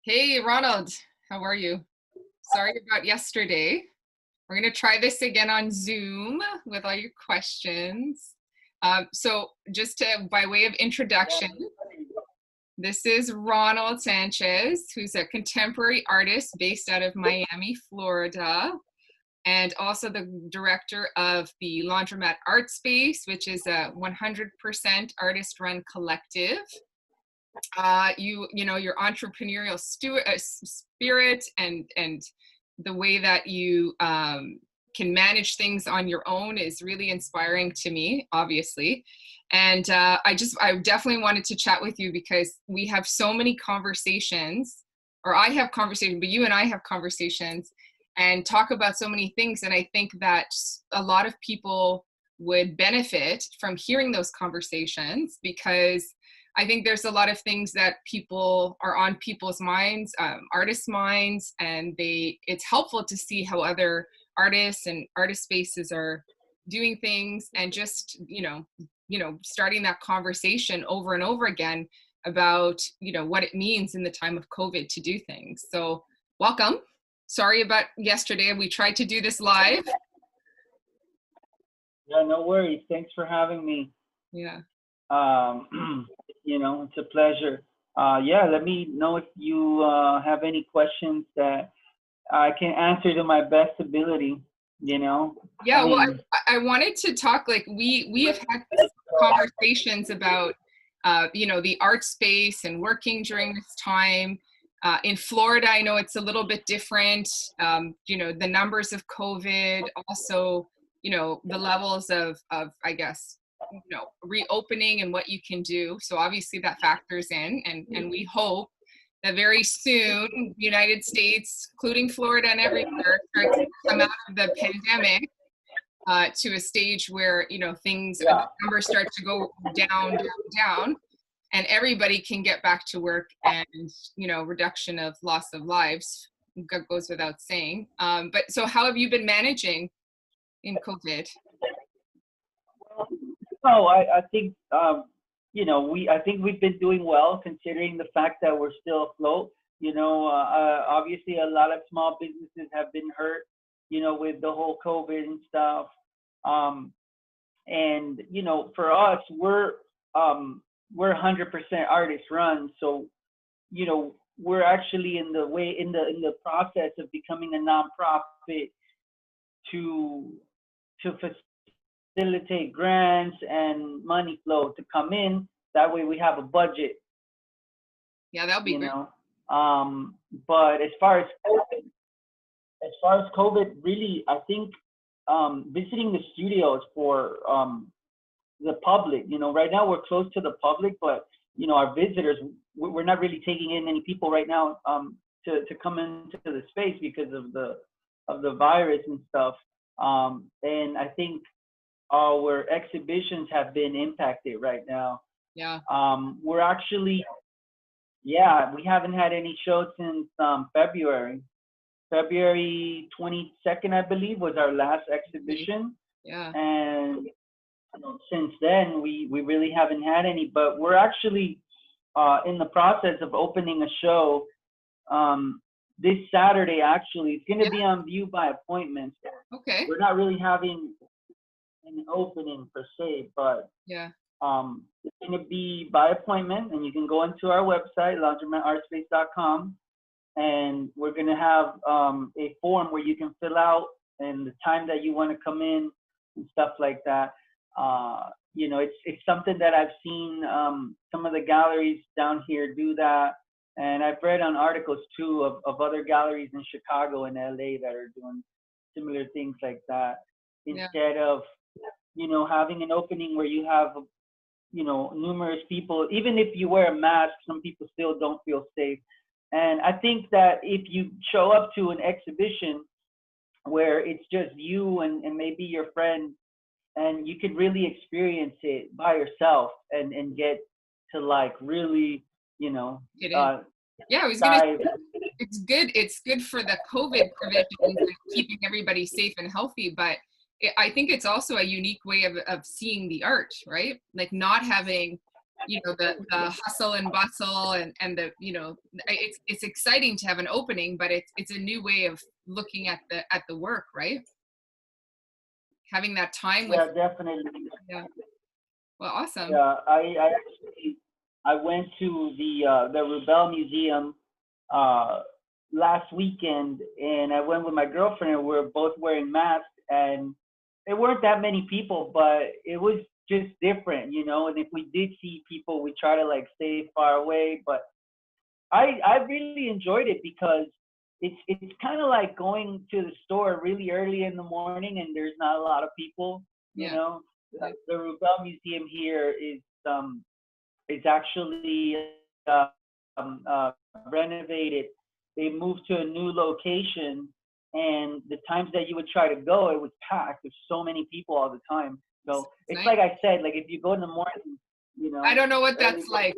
Hey, Ronald, how are you? Sorry about yesterday. We're going to try this again on Zoom with all your questions. Just by way of introduction, this is Ronald Sanchez, who's a contemporary artist based out of Miami, Florida, and also the director of the Laundromat Art Space, which is a 100% artist-run collective. Your entrepreneurial spirit and the way that you can manage things on your own is really inspiring to me, obviously. And I definitely wanted to chat with you because we have so many conversations, or I have conversations, but you and I have conversations and talk about so many things. And I think that a lot of people would benefit from hearing those conversations, because I think there's a lot of things that people are on people's minds, artists' minds, and it's helpful to see how other artists and artist spaces are doing things, and just, starting that conversation over and over again about, what it means in the time of COVID to do things. So welcome. Sorry about yesterday. We tried to do this live. Yeah, no worries. Thanks for having me. Yeah. It's a pleasure. Let me know if you have any questions that I can answer to my best ability, Yeah, I wanted to talk, like, we have had conversations about, the art space and working during this time. In Florida, I know it's a little bit different. The numbers of COVID, also, the levels of I guess, reopening and what you can do. So obviously that factors in, and we hope that very soon the United States, including Florida and everywhere, starts to come out of the pandemic to a stage where, things, numbers start to go down, and everybody can get back to work, and, reduction of loss of lives goes without saying. But so how have you been managing in COVID? No, I think I think we've been doing well, considering the fact that we're still afloat. Obviously a lot of small businesses have been hurt, with the whole COVID and stuff. And for us, we're 100% artist run, so we're actually in the process of becoming a nonprofit to facilitate grants and money flow to come in. That way we have a budget. Yeah, that'll be great. But as far as COVID, really, I think visiting the studios for the public, right now we're closed to the public, but our visitors, we're not really taking in any people right now to come into the space because of the virus and stuff. And I think our exhibitions have been impacted right now. Yeah. We're actually, we haven't had any shows since February. February 22nd, I believe, was our last exhibition. Yeah. And since then, we really haven't had any. But we're actually in the process of opening a show this Saturday. Actually, it's going to be on view by appointment. Okay. We're not really having an opening per se, but it's going to be by appointment, and you can go into our website, laundromatartspace.com, and we're going to have a form where you can fill out and the time that you want to come in and stuff like that. It's something that I've seen some of the galleries down here do that, and I've read on articles too of other galleries in Chicago and LA that are doing similar things like that, instead of having an opening where you have numerous people. Even if you wear a mask, some people still don't feel safe. And I think that if you show up to an exhibition where it's just you and maybe your friend, and you could really experience it by yourself and get to, like, really, I was gonna say, it's good for the COVID prevention and keeping everybody safe and healthy, but I think it's also a unique way of seeing the art, right? Like, not having the hustle and bustle and the, it's exciting to have an opening, but it's a new way of looking at the work, right? Having that time with. Yeah, definitely. Yeah. Well, awesome. Yeah, I went to the Rebel Museum last weekend, and I went with my girlfriend, and we were both wearing masks, and there weren't that many people, but it was just different, and if we did see people, we try to like stay far away. But I really enjoyed it because it's kind of like going to the store really early in the morning and there's not a lot of people. Yeah. The Rubel Museum here is actually renovated. They moved to a new location, and the times that you would try to go, it was packed. There's so many people all the time. So it's nice. like I said, like if you go in the morning, I don't know what that's like.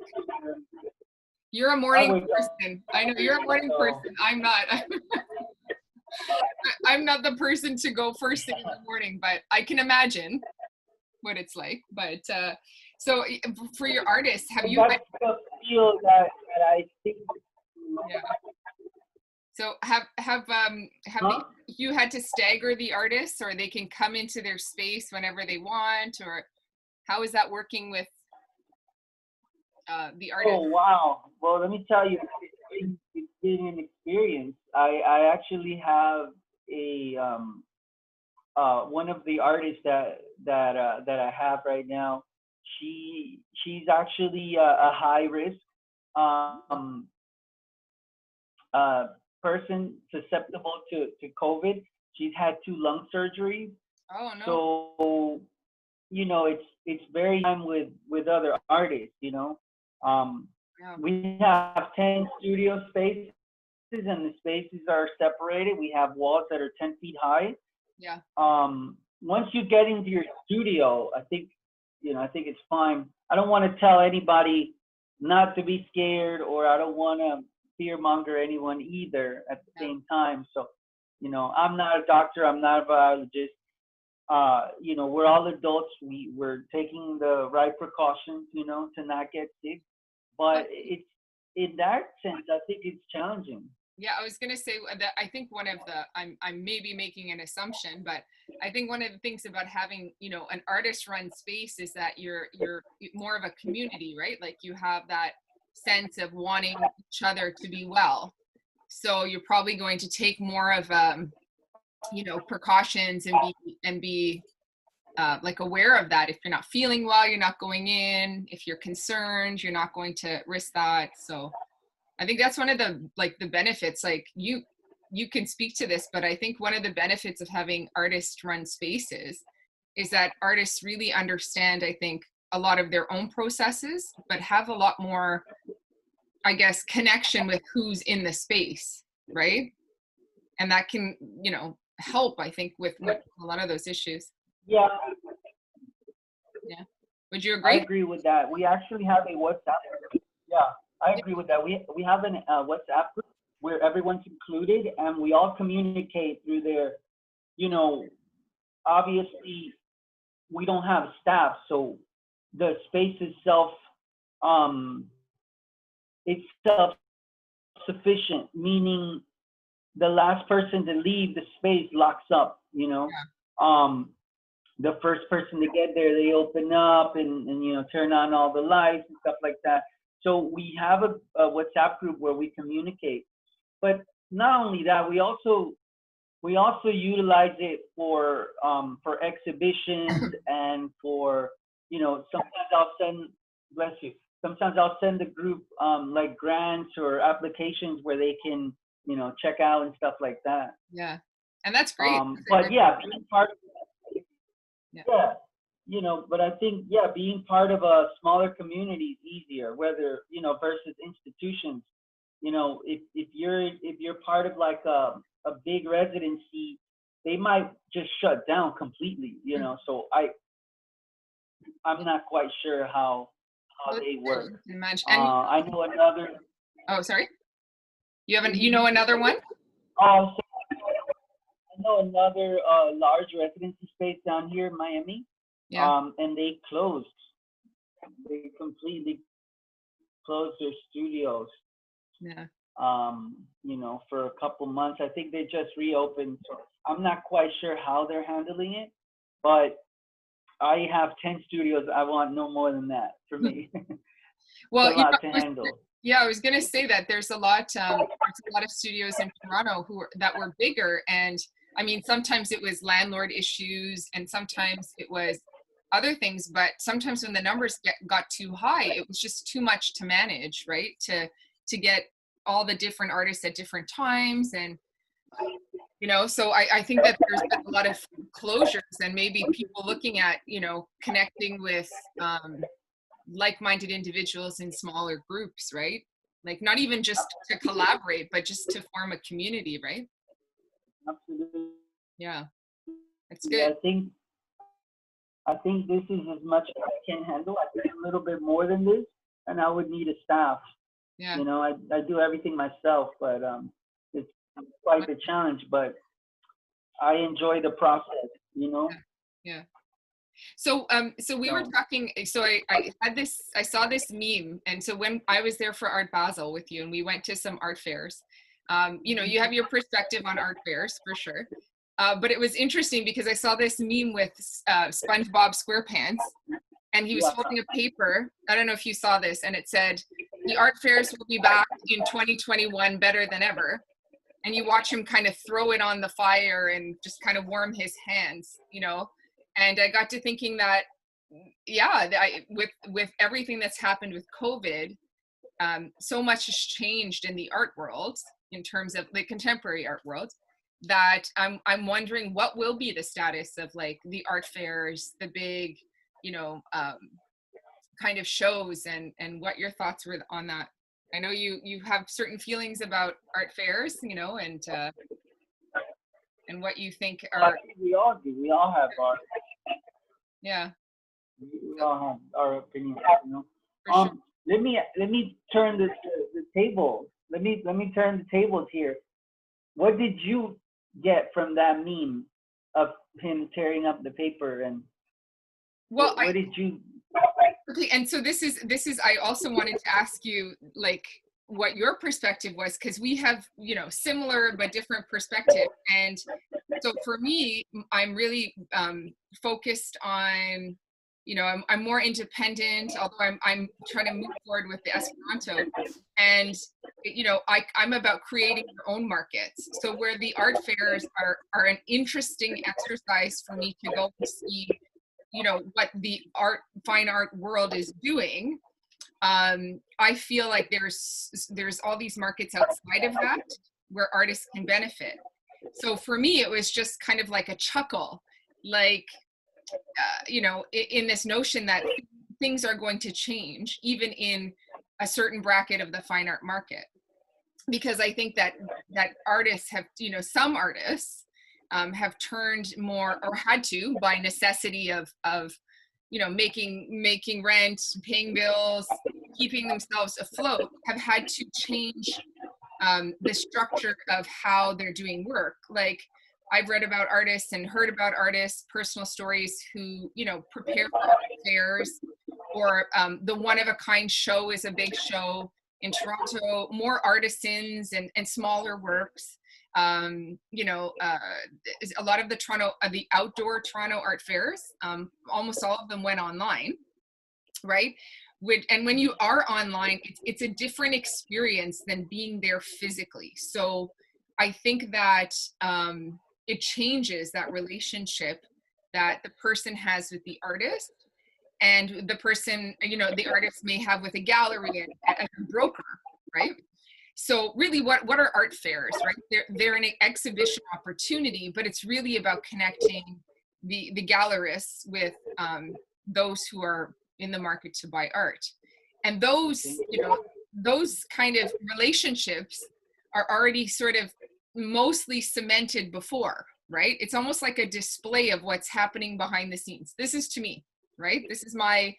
You're a morning person. I know you're a morning person. I'm not. I'm not the person to go first thing in the morning, but I can imagine what it's like. But so for your artists, have you? That's the feel that I think. Yeah. So have you had to stagger the artists, or they can come into their space whenever they want, or how is that working with the artist? Oh wow! Well, let me tell you, it's been an experience. I actually have a one of the artists that I have right now. She's actually a high risk person, susceptible to COVID. She's had 2 lung surgeries. Oh no! So it's very time with other artists. We have 10 studio spaces, and the spaces are separated. We have walls that are 10 feet high. Yeah. Once you get into your studio, I think it's fine. I don't want to tell anybody not to be scared, or I don't want to fearmonger anyone either at the same time. So, I'm not a doctor. I'm not a biologist. We're all adults. We're taking the right precautions, to not get sick. But it's, in that sense, I think it's challenging. Yeah, I was gonna say that I think one of the I'm maybe making an assumption, but I think one of the things about having an artist-run space is that you're more of a community, right? Like you have that sense of wanting each other to be well. So you're probably going to take more of precautions and be like aware of that. If you're not feeling well, you're not going in. If you're concerned, you're not going to risk that. So I think that's one of the benefits. Like you can speak to this, but I think one of the benefits of having artist run spaces is that artists really understand, I think, a lot of their own processes, but have a lot more, I guess, connection with who's in the space, right? And that can, help, I think, with a lot of those issues. Yeah. Yeah. Would you agree? I agree with that. We actually have a WhatsApp group. Yeah, I agree with that. We have a WhatsApp group where everyone's included, and we all communicate through there. Obviously, we don't have staff, so the space itself, it's self-sufficient, meaning the last person to leave the space locks up. Yeah. The first person to get there, they open up and turn on all the lights and stuff like that. So we have a WhatsApp group where we communicate. But not only that, we also utilize it for exhibitions and for sometimes I'll send, bless you. Sometimes I'll send the group like grants or applications where they can check out and stuff like that. Yeah, and that's great. But yeah, being part of but I think being part of a smaller community is easier, whether versus institutions. If you're part of like a big residency, they might just shut down completely. So I'm not quite sure how they work. I know another. Oh, sorry. You know another one? Oh, so I know another large residency space down here in Miami. Yeah. And they closed. they completely closed their studios. Yeah. You know, for a couple months. I think they just reopened. So I'm not quite sure how they're handling it, but I have 10 studios. I want no more than that for me. Well, it's a lot to handle. Yeah, I was going to say that there's a lot of studios in Toronto that were bigger, and I mean, sometimes it was landlord issues, and sometimes it was other things. But sometimes when the numbers got too high, it was just too much to manage, right? To get all the different artists at different times, and you know, so I think that there's been a lot of closures, and maybe people looking at, you know, connecting with like-minded individuals in smaller groups, right? Like not even just to collaborate, but just to form a community, right? Absolutely. Yeah, it's good. I think this is as much as I can handle. I think a little bit more than this, and I would need a staff. Yeah. You know, I do everything myself, but it's quite the challenge. But I enjoy the process. You know. Yeah. So we were talking, so I saw this meme, and so when I was there for Art Basel with you and we went to some art fairs, you know, you have your perspective on art fairs for sure, but it was interesting because I saw this meme with SpongeBob SquarePants, and he was holding a paper. I don't know if you saw this, and it said, "The art fairs will be back in 2021 better than ever." And you watch him kind of throw it on the fire and just kind of warm his hands, you know. And I got to thinking that, yeah, with everything that's happened with COVID, so much has changed in the art world, in terms of the contemporary art world, that I'm wondering what will be the status of like the art fairs, the big, you know, kind of shows, and what your thoughts were on that. I know you have certain feelings about art fairs, you know, and what you think are. We all do. We all have our. Yeah. We all have our opinions, you know. Sure. Let me turn the table. Let me turn the tables here. What did you get from that meme of him tearing up the paper, and what did you? Okay, and so this is I also wanted to ask you like what your perspective was, because we have, you know, similar but different perspective. And so for me, I'm really focused on, you know, I'm more independent, although I'm trying to move forward with the Esperanto. And you know, I'm about creating your own markets. So where the art fairs are an interesting exercise for me to go and see, you know, what the fine art world is doing. I feel like there's all these markets outside of that where artists can benefit. So for me, it was just kind of like a chuckle, like, you know, in this notion that things are going to change, even in a certain bracket of the fine art market. Because I think that artists have, you know, some artists have turned more, or had to, by necessity of you know, making rent, paying bills, keeping themselves afloat, have had to change the structure of how they're doing work. Like I've read about artists and heard about artists, personal stories, who, you know, prepare for art fairs, or the one of a kind show is a big show in Toronto, more artisans and smaller works. You know, a lot of the outdoor Toronto art fairs, almost all of them went online, right? And when you are online, it's a different experience than being there physically. So I think that it changes that relationship that the person has with the artist, and the person, you know, the artist may have with a gallery and a broker, right? So really, what are art fairs, right? They're an exhibition opportunity, but it's really about connecting the gallerists with those who are in the market to buy art. And those, you know, those kind of relationships are already sort of mostly cemented before, right? It's almost like a display of what's happening behind the scenes. This is, to me, right? This is my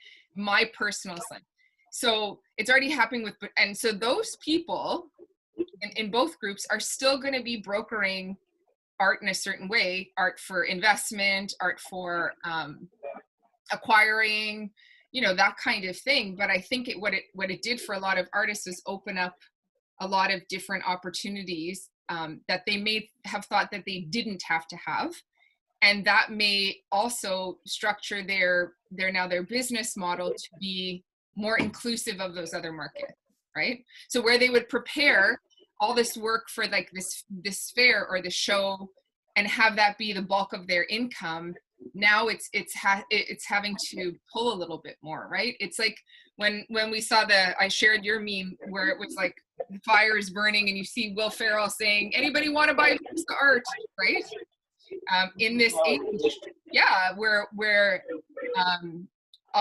personal sense. So it's already happening with, and so those people in both groups are still going to be brokering art in a certain way, art for investment, art for acquiring, you know, that kind of thing. But I think what it did for a lot of artists is open up a lot of different opportunities that they may have thought that they didn't have to have. And that may also structure their business model to be more inclusive of those other markets, right? So where they would prepare all this work for like this fair or the show and have that be the bulk of their income, now it's having to pull a little bit more, right? It's like when we saw I shared your meme where it was like the fire is burning and you see Will Ferrell saying, anybody want to buy a piece of art, right? In this age, yeah, where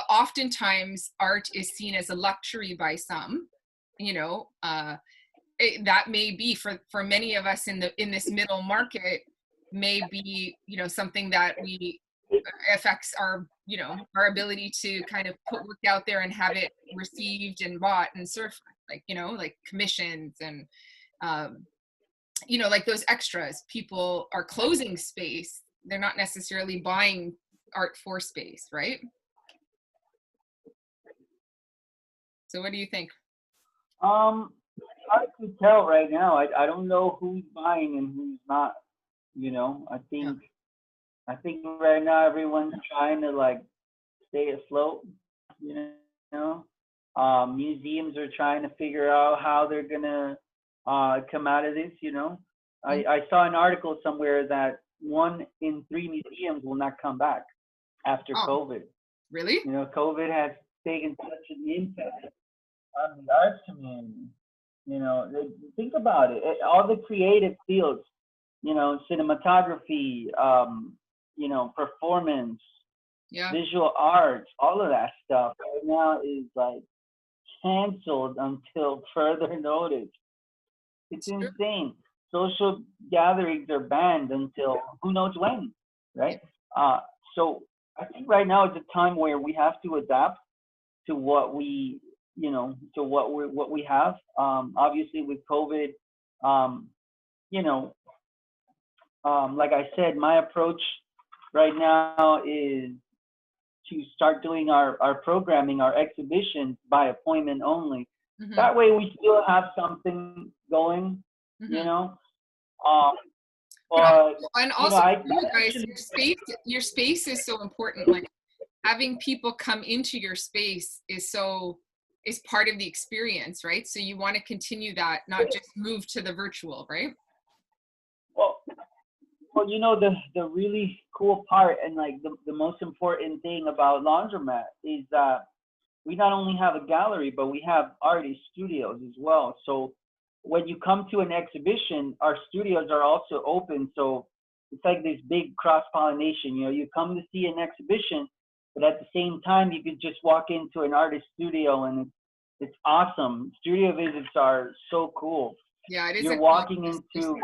oftentimes art is seen as a luxury by some, you know, that may be for many of us in this middle market, may be, you know, something that affects our, you know, our ability to kind of put work out there and have it received and bought and surf, like, you know, like commissions and you know, like those extras. People are closing space, they're not necessarily buying art for space, right? So what do you think? I can tell right now. I don't know who's buying and who's not. You know, I think right now everyone's trying to like stay afloat. You know, museums are trying to figure out how they're gonna come out of this. You know, I saw an article somewhere that 1 in 3 museums will not come back after COVID. Really? You know, COVID has taken such an impact on the arts community. You know, think about it. All the creative fields, you know, cinematography, you know, performance, visual arts, all of that stuff right now is like canceled until further notice. It's insane. Social gatherings are banned until who knows when, right? So I think right now is a time where we have to adapt to what we, you know, to what we have. Obviously with COVID, you know, like I said, my approach right now is to start doing our programming, our exhibitions by appointment only. Mm-hmm. That way we still have something going, mm-hmm. you know. But and also, you know, guys, your space is so important. Like having people come into your space is part of the experience, right? So you want to continue that, not just move to the virtual, right? Well, you know, the really cool part and like the most important thing about Laundromat is that we not only have a gallery, but we have artist studios as well. So when you come to an exhibition, our studios are also open. So it's like this big cross-pollination. You know, you come to see an exhibition, but at the same time, you could just walk into an artist studio and it's awesome. Studio visits are so cool. Yeah, it is. You're walking into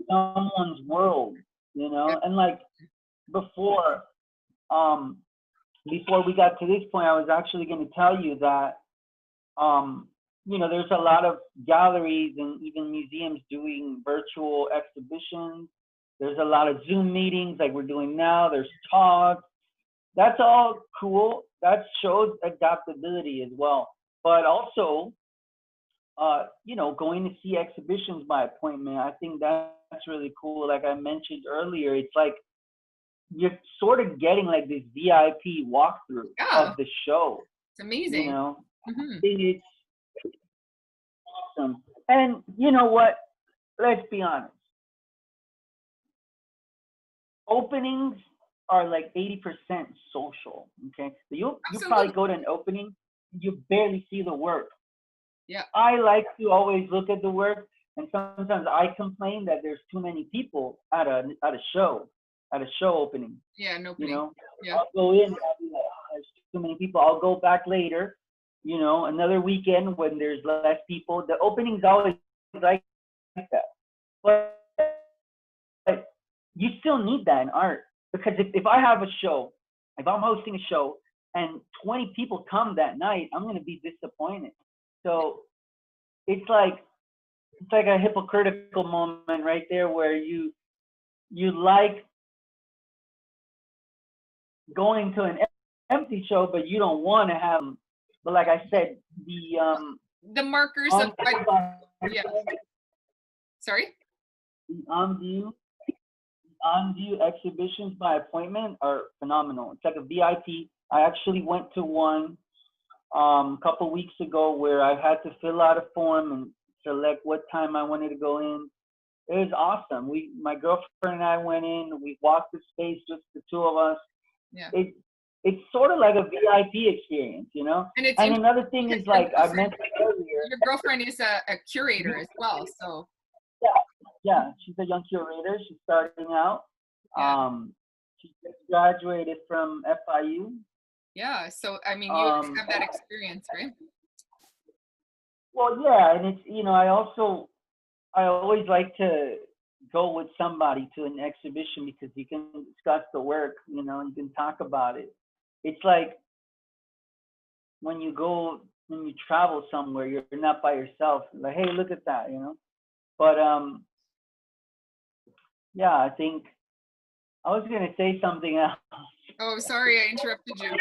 someone's world, you know. And like before we got to this point, I was actually going to tell you that you know, there's a lot of galleries and even museums doing virtual exhibitions. There's a lot of Zoom meetings like we're doing now. There's talks. That's all cool. That shows adaptability as well. But also, you know, going to see exhibitions by appointment, I think that's really cool. Like I mentioned earlier, it's like you're sort of getting like this VIP walkthrough of the show. It's amazing. You know, mm-hmm. I think it's awesome. And you know what? Let's be honest. Openings are like 80% social. Okay, so you probably go to an opening, you barely see the work. Yeah. I like to always look at the work, and sometimes I complain that there's too many people at a show opening. Yeah, an opening. You know, yeah. I'll go in and I'll be like, oh, there's too many people. I'll go back later. You know, another weekend when there's less people. The opening's always like that. But you still need that in art, because if I have a show, if I'm hosting a show and 20 people come that night, I'm going to be disappointed. So it's like a hypocritical moment right there where you like going to an empty show, but you don't want to have them. But like I said, the markers of yeah. Sorry? The on-view exhibitions by appointment are phenomenal. It's like a VIP. I actually went to one a couple weeks ago where I had to fill out a form and select what time I wanted to go in. It was awesome. My girlfriend and I went in. We walked the space, just the two of us. Yeah. It's sort of like a VIP experience, you know. And another thing is, like I mentioned earlier, your girlfriend is a curator as well, so. Yeah, she's a young curator. She's starting out. Yeah. She just graduated from FIU. Yeah, so I mean, you have that experience, right? Well, yeah, and it's, you know, I always like to go with somebody to an exhibition because you can discuss the work, you know, you can talk about it. It's like when you travel somewhere, you're not by yourself. Like, hey, look at that, you know. But yeah, I think I was gonna say something else. Oh, sorry, I interrupted you.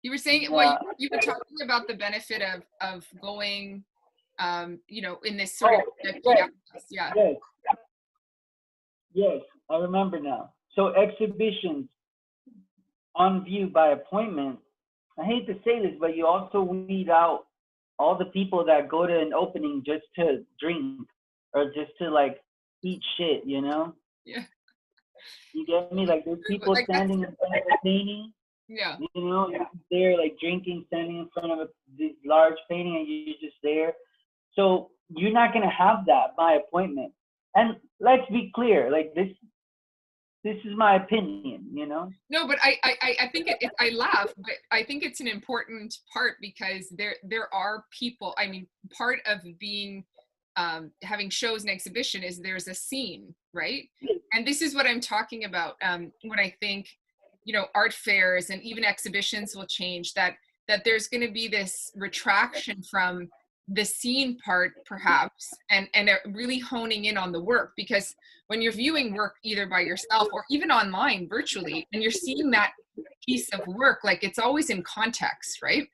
You were saying, well, you were talking about the benefit of going, you know, in this sort of Yes, I remember now. So exhibitions on view by appointment. I hate to say this, but you also weed out all the people that go to an opening just to drink or just to like eat shit, you know? Yeah. You get me? Like there's people like standing in front of a painting. Yeah. You know, they're like drinking, standing in front of this large painting, and you're just there. So you're not gonna have that by appointment. And let's be clear, like this is my opinion, you know. No, but I think I laugh, but I think it's an important part because there are people. I mean, part of being having shows and exhibition is there's a scene, right? And this is what I'm talking about when I think, you know, art fairs and even exhibitions will change. That there's going to be this retraction from the scene part, perhaps, and really honing in on the work, because when you're viewing work either by yourself or even online virtually, and you're seeing that piece of work, like it's always in context, right?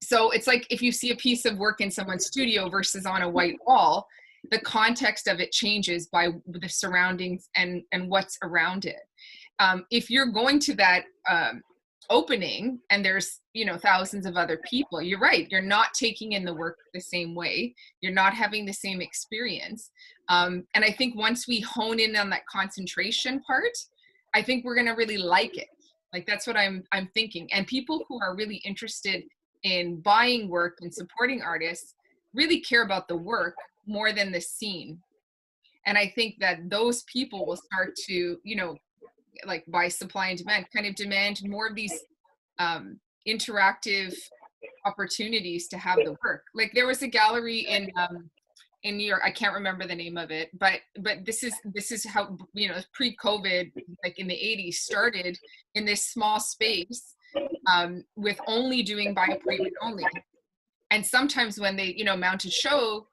So it's like if you see a piece of work in someone's studio versus on a white wall, the context of it changes by the surroundings and what's around it. If you're going to that opening and there's, you know, thousands of other people, you're right, you're not taking in the work the same way, you're not having the same experience, and I think once we hone in on that concentration part, I think we're going to really like it. Like that's what I'm thinking. And people who are really interested in buying work and supporting artists really care about the work more than the scene. And I think that those people will start to, you know, like by supply and demand, kind of demand more of these interactive opportunities to have the work. Like there was a gallery in New York, I can't remember the name of it, but this is how, you know, pre-COVID, like in the 80s, started in this small space with only doing by appointment only. And sometimes when they, you know, mount a show,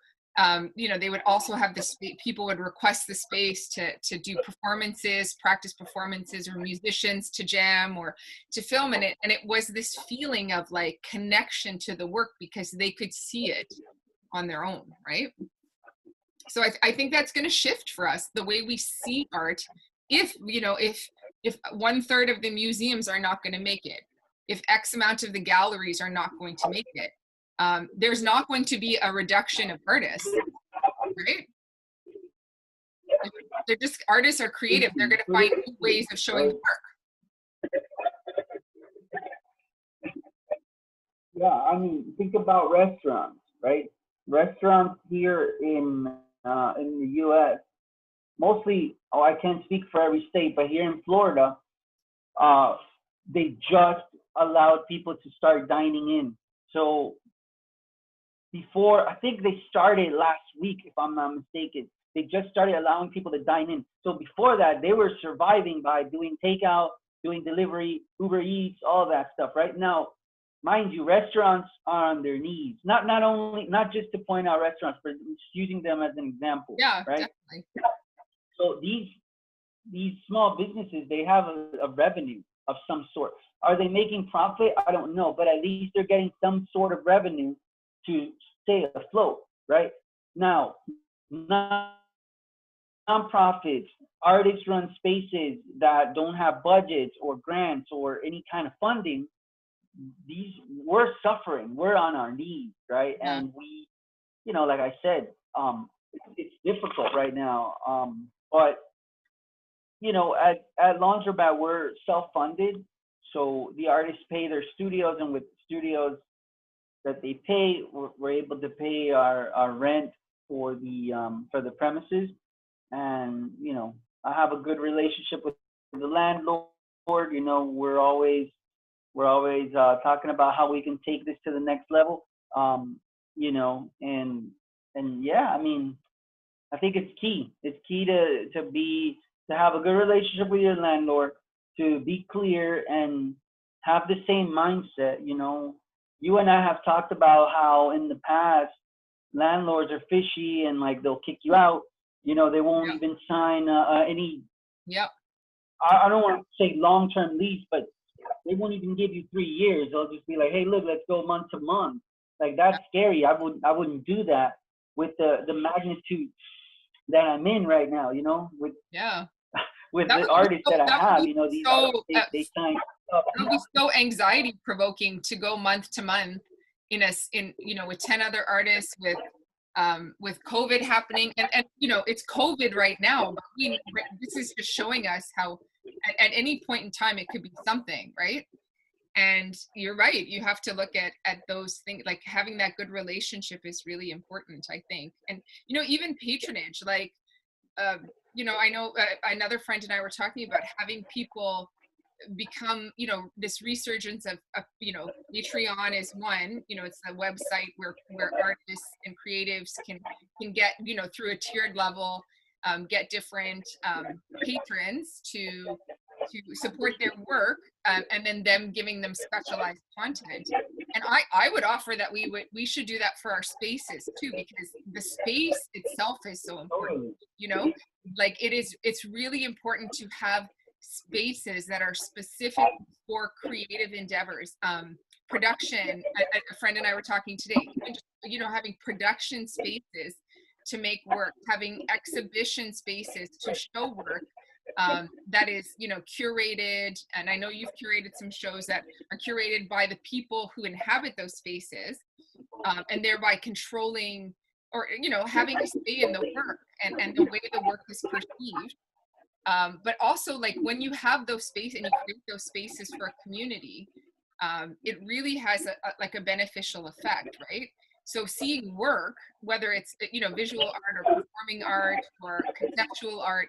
you know, they would also have this, people would request the space to do performances, practice performances, or musicians to jam or to film in it. And it was this feeling of like connection to the work because they could see it on their own, right? So I think that's going to shift for us, the way we see art. If, you know, if 1/3 of the museums are not going to make it, if X amount of the galleries are not going to make it, there's not going to be a reduction of artists, right? They're just, artists are creative. They're going to find new ways of showing the work. Yeah, I mean, think about restaurants, right? Restaurants here in the U.S., mostly, I can't speak for every state, but here in Florida, they just allowed people to start dining in. So before, I think they started last week, if I'm not mistaken, they just started allowing people to dine in. So before that, they were surviving by doing takeout, doing delivery, Uber Eats, all that stuff. Right now, mind you, restaurants are on their knees. Not just to point out restaurants, but just using them as an example. Yeah, right? Definitely. So these these small businesses, they have a revenue of some sort. Are they making profit? I don't know, but at least they're getting some sort of revenue to stay afloat, right? Now, nonprofits, artist-run spaces that don't have budgets or grants or any kind of funding, we're suffering. We're on our knees, right? Yeah. And we, like I said, it's difficult right now. But at Laundromat, we're self-funded, so the artists pay their studios, and with the studios that they pay, we're able to pay our rent for the premises. And I have a good relationship with the landlord. We're always talking about how we can take this to the next level. And yeah, I mean, I think it's key. It's key to have a good relationship with your landlord, to be clear and have the same mindset. You and I have talked about how in the past landlords are fishy and like they'll kick you out. They won't even sign any. Yep. I don't want to say long-term lease, but they won't even give you 3 years. They'll just be like, hey, look, let's go month to month. Like, that's scary. I wouldn't do that with the magnitude that I'm in right now. With the artists that I have. These artists, they sign up. It would be so anxiety provoking to go month to month with 10 other artists with COVID happening, and it's COVID right now, but this is just showing us how at any point in time it could be something, right? And you're right, you have to look at those things. Like, having that good relationship is really important, I think. And even patronage, like I know another friend and I were talking about having people become this resurgence of Patreon is one. It's a website where artists and creatives can get through a tiered level, get different patrons to support their work, and then them giving them specialized content. And I would offer that we should do that for our spaces too, because the space itself is so important. Like, it's really important to have spaces that are specific for creative endeavors. Production, a friend and I were talking today, having production spaces to make work, having exhibition spaces to show work, that is curated. And I know you've curated some shows that are curated by the people who inhabit those spaces, and thereby controlling or having a say in the work and the way the work is perceived. But also, like, when you have those spaces and you create those spaces for a community, it really has a beneficial effect, right? So seeing work, whether it's visual art or performing art or conceptual art,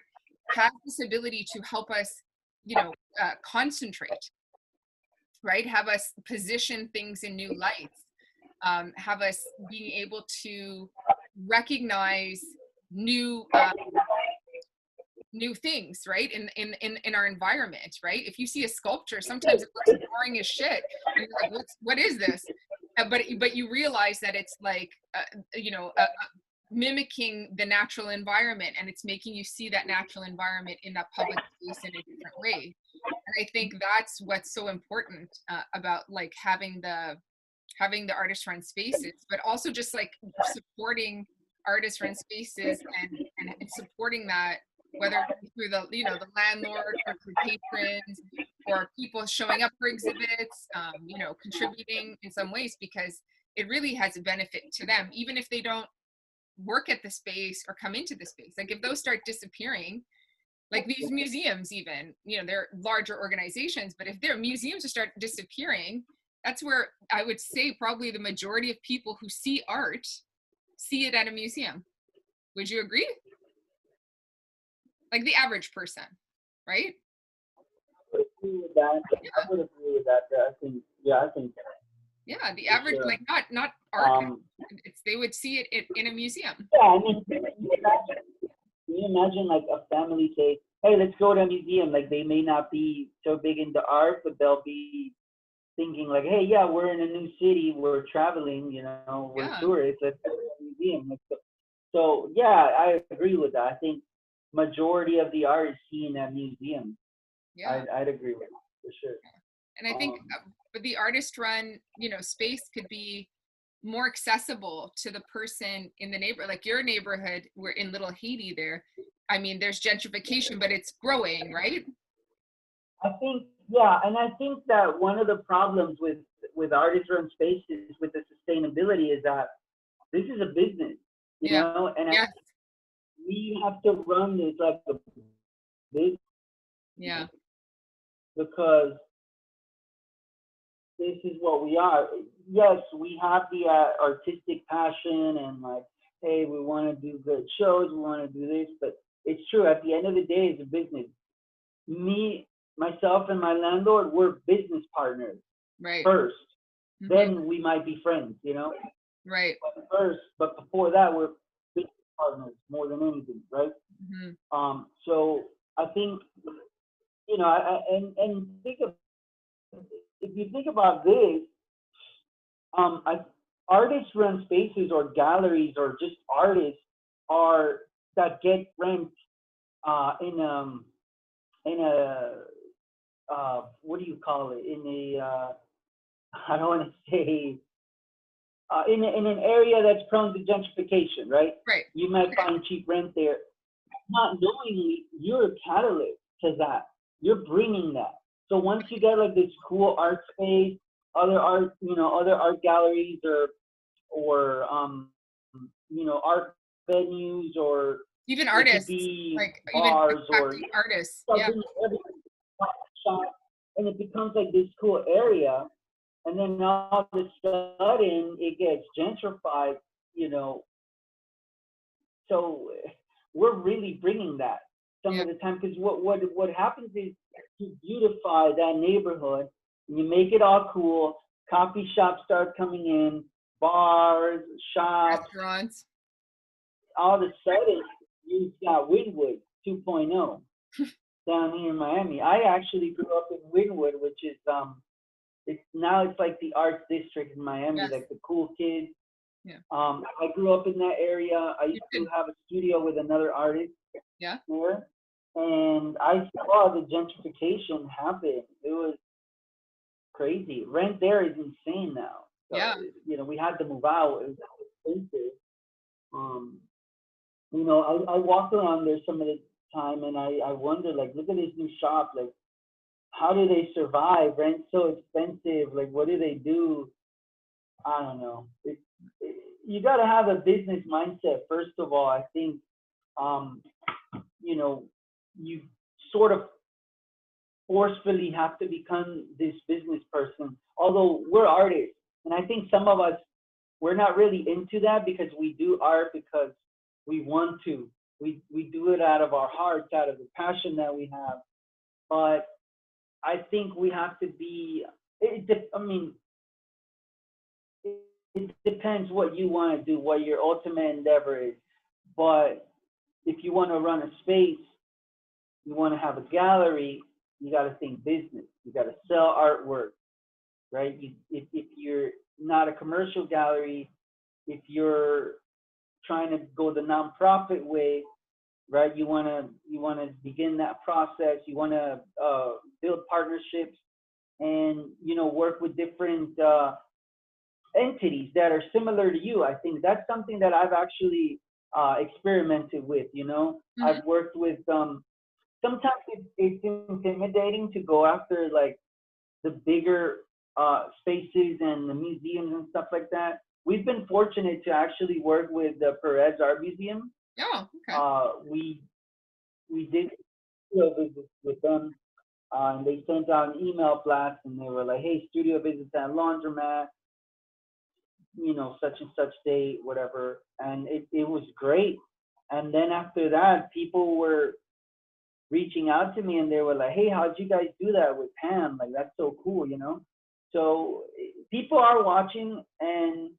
has this ability to help us concentrate, right? Have us position things in new lights, have us being able to recognize new things, right, in our environment, right? If you see a sculpture, sometimes it looks boring as shit, and you're like, what is this? But you realize that it's like mimicking the natural environment, and it's making you see that natural environment in that public space in a different way. And I think that's what's so important about like having the artist run spaces, but also just like supporting artist run spaces and supporting that, whether through the the landlord or through patrons or people showing up for exhibits, contributing in some ways, because it really has a benefit to them, even if they don't work at the space or come into the space. Like, if those start disappearing, like these museums, even they're larger organizations, but if their museums start disappearing, that's where I would say probably the majority of people who see art see it at a museum. Would you agree? Like the average person, right? I would agree with that. Yeah. I would agree with that. I think. Yeah, the average, sure. Like not art. They would see it in a museum. Yeah, I mean, can you imagine like a family say, "Hey, let's go to a museum." Like, they may not be so big into art, but they'll be thinking like, "Hey, yeah, we're in a new city. We're traveling. We're tourists. Let's go to a museum." So yeah, I agree with that. I think majority of the art is seen at museums. Yeah, I'd agree with that for sure. And I think but the artist run, space could be more accessible to the person in the neighborhood. Like your neighborhood, we're in Little Haiti there. I mean, there's gentrification, but it's growing, right? I think, yeah, and I think that one of the problems with artist-run spaces with the sustainability is that this is a business, you know, and yes. we have to run this like a business. Yeah. Because this is what we are. Yes, we have the artistic passion and like, hey, we want to do good shows, we want to do this, but it's true. At the end of the day, it's a business. Me, myself, and my landlord, we're business partners. Right. First, then we might be friends, you know. Right. But before that, we're business partners more than anything, right? So I think, you know, and think of, if you think about this, artist-run spaces or galleries or just artists are that get rent in a what do you call it? In a I don't want to say in an area that's prone to gentrification, right? Right. You might find cheap rent there. Not knowingly, you're a catalyst to that. You're bringing that. So once you get like this cool art space, other art galleries or art venues or even artists, like bars or artists, and it becomes like this cool area, and then all of a sudden it gets gentrified, you know. So we're really bringing that some of the time, because what happens is you beautify that neighborhood, and you make it all cool. Coffee shops start coming in, bars, shops, restaurants. All of a sudden, you've got Wynwood 2.0 down here in Miami. I actually grew up in Wynwood, which is it's like the arts district in Miami, like the cool kids. Yeah. I grew up in that area. I used to have a studio with another artist. Yeah. There, and I saw the gentrification happen. It was crazy. Rent there is insane now. So, you know, we had to move out. It was expensive. You know, I walk around there some of the time, and I wonder, like, look at this new shop. Like, how do they survive? Rent's so expensive. Like, what do they do? I don't know. You got to have a business mindset, first of all. I think, you know, you sort of forcefully have to become this business person. Although we're artists, and I think some of us, we're not really into that because we do art because we want to. We do it out of our hearts, out of the passion that we have. But I think we have to be, it depends what you want to do, what your ultimate endeavor is. But if you want to run a space, you want to have a gallery, you got to think business. You got to sell artwork, right? If you're not a commercial gallery, if you're trying to go the nonprofit way, right? You want to begin that process. You want to build partnerships, and you know, work with different entities that are similar to you. I think that's something that I've actually experimented with. You know, I've worked with sometimes it's intimidating to go after like the bigger spaces and the museums and stuff like that. We've been fortunate to actually work with the Perez Art Museum. Oh, okay. We did visits with them, and they sent out an email blast, and they were like, "Hey, studio visits at Laundromat, you know, such and such date, whatever." And it was great. And then after that, people were reaching out to me, and they were like, "Hey, how'd you guys do that with Pam? Like, that's so cool, you know?" So people are watching, and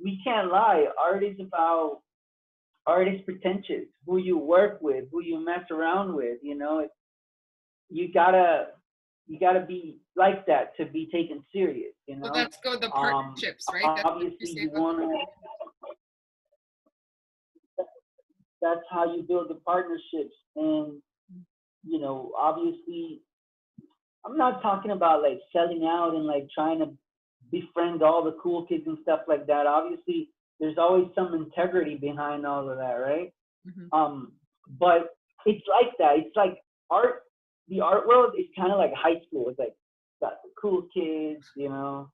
we can't lie. Art is pretentious. Who you work with, who you mess around with, you know, you gotta be like that to be taken serious, you know. Well, let's go the partnerships, right? Obviously, you wanna. that's how you build the partnerships. And, you know, obviously, I'm not talking about like selling out and like trying to befriend all the cool kids and stuff like that. Obviously, there's always some integrity behind all of that, right? But it's like that. It's like art. The art world is kind of like high school. It's like got the cool kids, you know.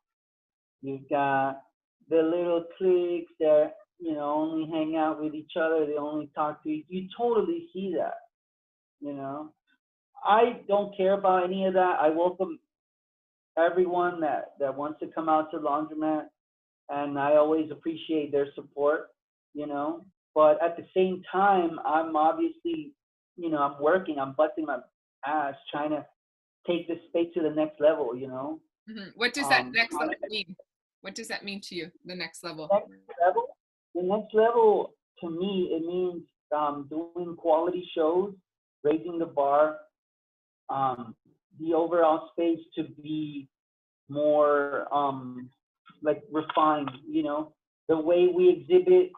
You've got the little cliques that, you know, only hang out with each other. They only talk to you. You totally see that, you know. I don't care about any of that. I welcome everyone that wants to come out to Laundromat, and I always appreciate their support, you know. But at the same time, I'm obviously, you know, I'm working, I'm busting my ass trying to take this space to the next level, you know. What does that next level mean? What does that mean to you, the next level? The next level to me, it means doing quality shows, raising the bar, the overall space to be more like refined, you know, the way we exhibit.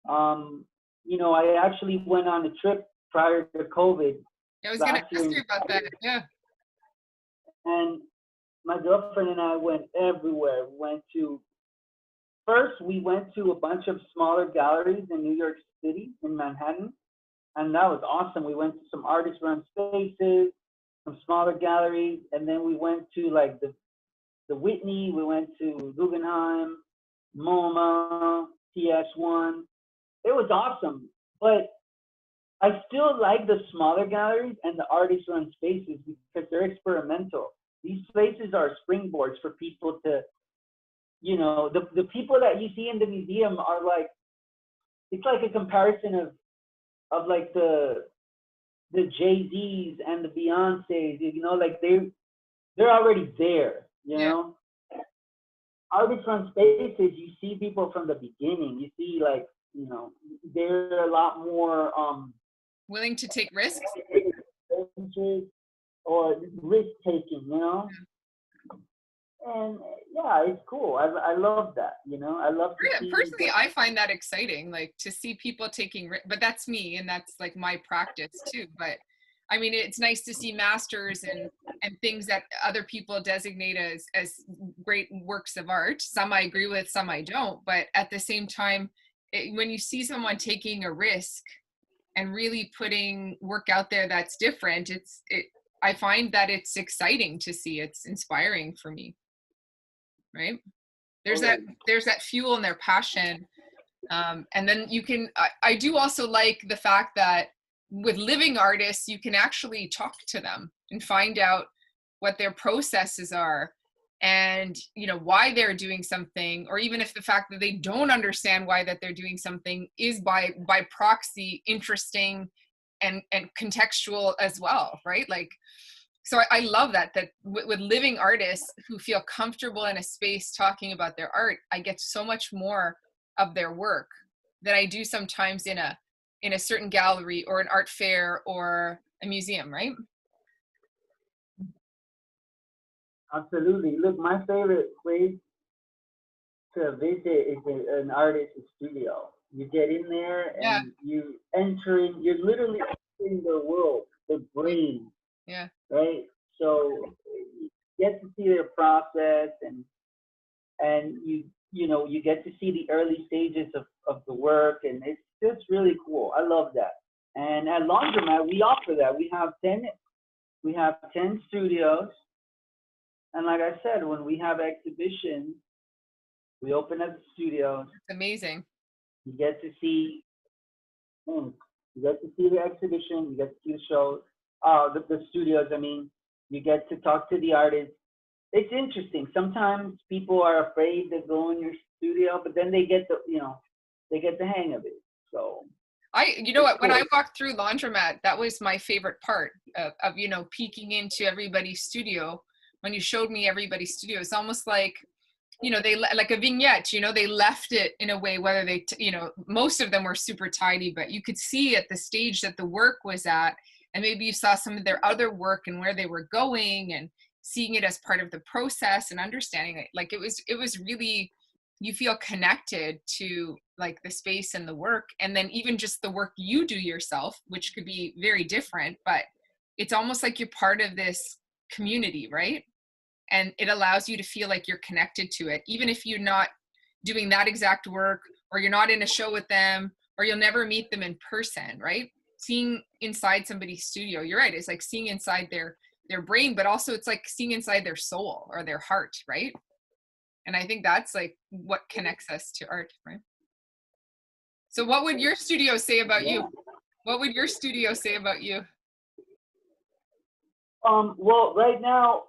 You know, I actually went on a trip prior to COVID. I was going to ask you about that. Yeah. And my girlfriend and I went everywhere. We went to a bunch of smaller galleries in New York City, in Manhattan, and that was awesome. We went to some artist-run spaces, some smaller galleries, and then we went to like the Whitney, we went to Guggenheim, MoMA, TS1. It was awesome, but I still like the smaller galleries and the artist-run spaces because they're experimental. These spaces are springboards for people to, you know, the people that you see in the museum are like, it's like a comparison of like the Jay-Z's and the Beyoncé's, you know, like they're already there, you know. Artist-run spaces, you see people from the beginning. You see, like, you know, they're a lot more willing to take risks or risk-taking, you know. And yeah, it's cool. I love that, you know. I love to see. Personally, I find that exciting, like to see people taking risks. But that's me, and that's like my practice too. But I mean, it's nice to see masters and things that other people designate as great works of art. Some I agree with, some I don't. But at the same time, when you see someone taking a risk and really putting work out there that's different, I find that it's exciting to see. It's inspiring for me, right? There's that fuel and their passion, and then you can. I do also like the fact that with living artists, you can actually talk to them and find out what their processes are, and you know why they're doing something, or even if the fact that they don't understand why that they're doing something is by proxy interesting and contextual as well, right? Like, so I love that with living artists who feel comfortable in a space talking about their art, I get so much more of their work than I do sometimes in a certain gallery or an art fair or a museum, right? Absolutely. Look, my favorite place to visit is an artist's studio. You get in there and you're literally entering their world, their brain. Yeah. Right? So you get to see their process and you know, you get to see the early stages of the work, and it's just really cool. I love that. And at Laundromat, we offer that. We have 10 studios. And like I said, when we have exhibitions, we open up the studios. It's amazing. You get to see the exhibition, you get to see the shows, the studios, I mean, you get to talk to the artists. It's interesting. Sometimes people are afraid to go in your studio, but then they get the hang of it. So you know what, when I walked through Laundromat, that was my favorite part of you know, peeking into everybody's studio. When you showed me everybody's studio, it's almost like, you know, they like a vignette, you know, they left it in a way, whether they, you know, most of them were super tidy, but you could see at the stage that the work was at, and maybe you saw some of their other work and where they were going, and seeing it as part of the process and understanding it. Like it was really, you feel connected to like the space and the work, and then even just the work you do yourself, which could be very different, but it's almost like you're part of this community, right? And it allows you to feel like you're connected to it, even if you're not doing that exact work, or you're not in a show with them, or you'll never meet them in person, right? Seeing inside somebody's studio, you're right, it's like seeing inside their brain, but also it's like seeing inside their soul or their heart, right? And I think that's like what connects us to art, right? So what would your studio say about you? What would your studio say about you? Well, right now,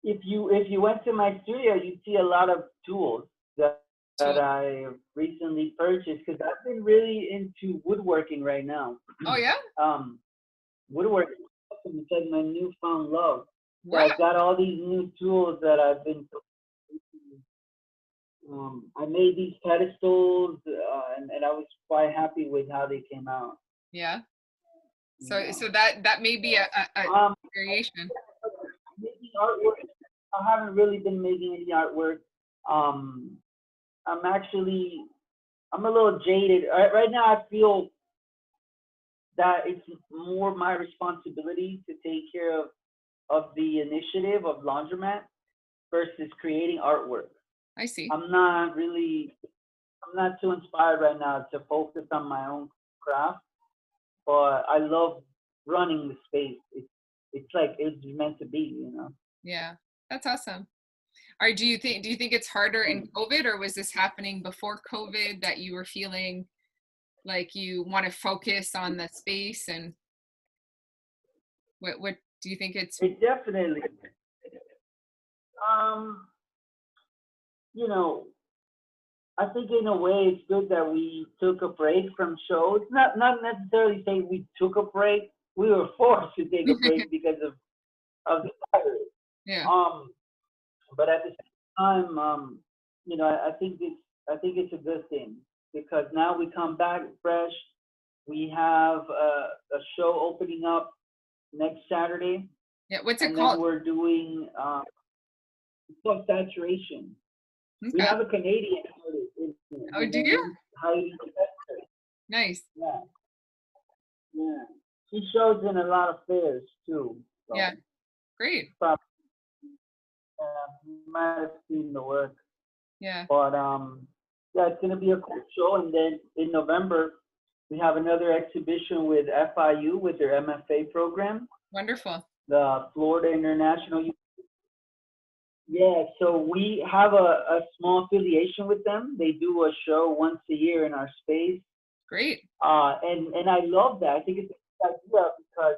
if you went to my studio, you'd see a lot of tools that I recently purchased, because I've been really into woodworking right now. Oh yeah? Woodworking is like my newfound love. So Wow. I've got all these new tools that I've been. I made these pedestals, and I was quite happy with how they came out. Yeah. So that may be a variation. Making artwork, I haven't really been making any artwork. I'm a little jaded. Right now I feel that it's more my responsibility to take care of the initiative of Laundromat versus creating artwork. I see. I'm not too inspired right now to focus on my own craft, but I love running the space. It's like it's meant to be, you know? Yeah, that's awesome. All right, do you think it's harder in COVID, or was this happening before COVID that you were feeling like you want to focus on the space, and what do you think it's? It definitely, you know, I think in a way it's good that we took a break from shows. Not necessarily saying we took a break. We were forced to take a break because of the virus. Yeah. But at the same time, you know, I think it's a good thing, because now we come back fresh. We have a show opening up next Saturday. Yeah. What's it and called? Then we're doing it's called Saturation. Okay. We have a Canadian artist. Oh, do you? Nice. Yeah. Yeah. She shows in a lot of fairs too. So. Yeah. Great. You might have seen the work. Yeah. But yeah, it's gonna be a cool show. And then in November, we have another exhibition with FIU with their MFA program. Wonderful. The Florida International. Yeah, so we have a small affiliation with them. They do a show once a year in our space. Great. And I love that. I think it's a good idea, because,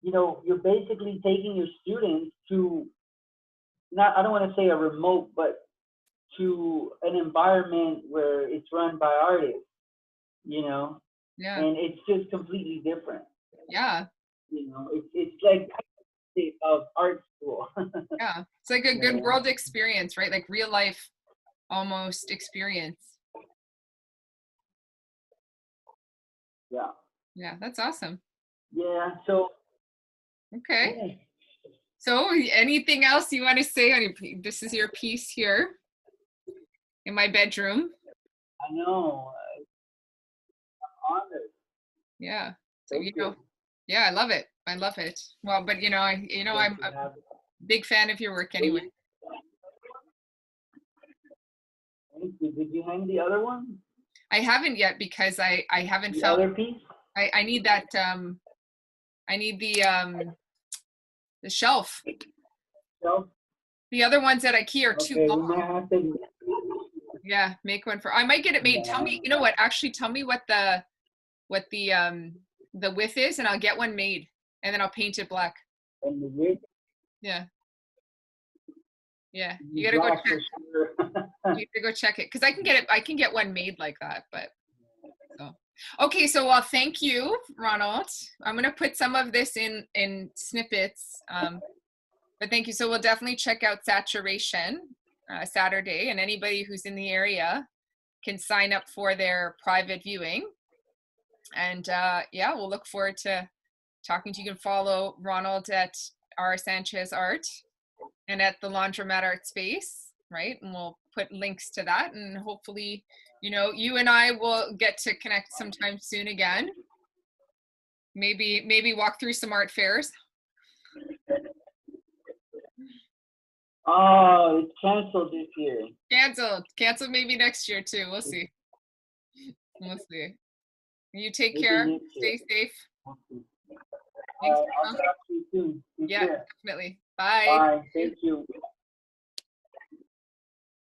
you know, you're basically taking your students to, I don't want to say a remote, but to an environment where it's run by artists, you know? Yeah. And it's just completely different. Yeah. You know, it's like of art school. Yeah. It's like a good world experience, right? Like real life almost experience. Yeah. Yeah, that's awesome. Yeah. So. Okay. Yeah. So anything else you want to say on this is your piece here in my bedroom. I know. I'm honored. Yeah. So you know, yeah, I love it. I love it. Well, but you know, I'm a big fan of your work anyway. Thank you. Did you hang the other one? I haven't yet, because I haven't the found other piece. I need that I need the shelf. The other ones at IKEA are too long. We might have to... Yeah, make one for. I might get it made. Yeah. Tell me, you know what? Actually, tell me what the width is, and I'll get one made, and then I'll paint it black. And the width? Yeah. Yeah. You gotta go check. Sure. You gotta go check it, because I can get it. I can get one made like that, but. So. Okay, so well, thank you, Ronald. I'm gonna put some of this in snippets, but thank you. So we'll definitely check out Saturation Saturday, and anybody who's in the area can sign up for their private viewing. And yeah, we'll look forward to talking to you. You can follow Ronald at R. Sánchez Art and at the Laundromat Art Space. right? And we'll put links to that, and hopefully, you know, you and I will get to connect sometime soon again. Maybe walk through some art fairs. Oh, it's canceled this year. Canceled maybe next year too. We'll see. You take care. Stay safe. Thanks. I'll talk to you soon. Yeah, definitely. Bye. Bye. Thank you.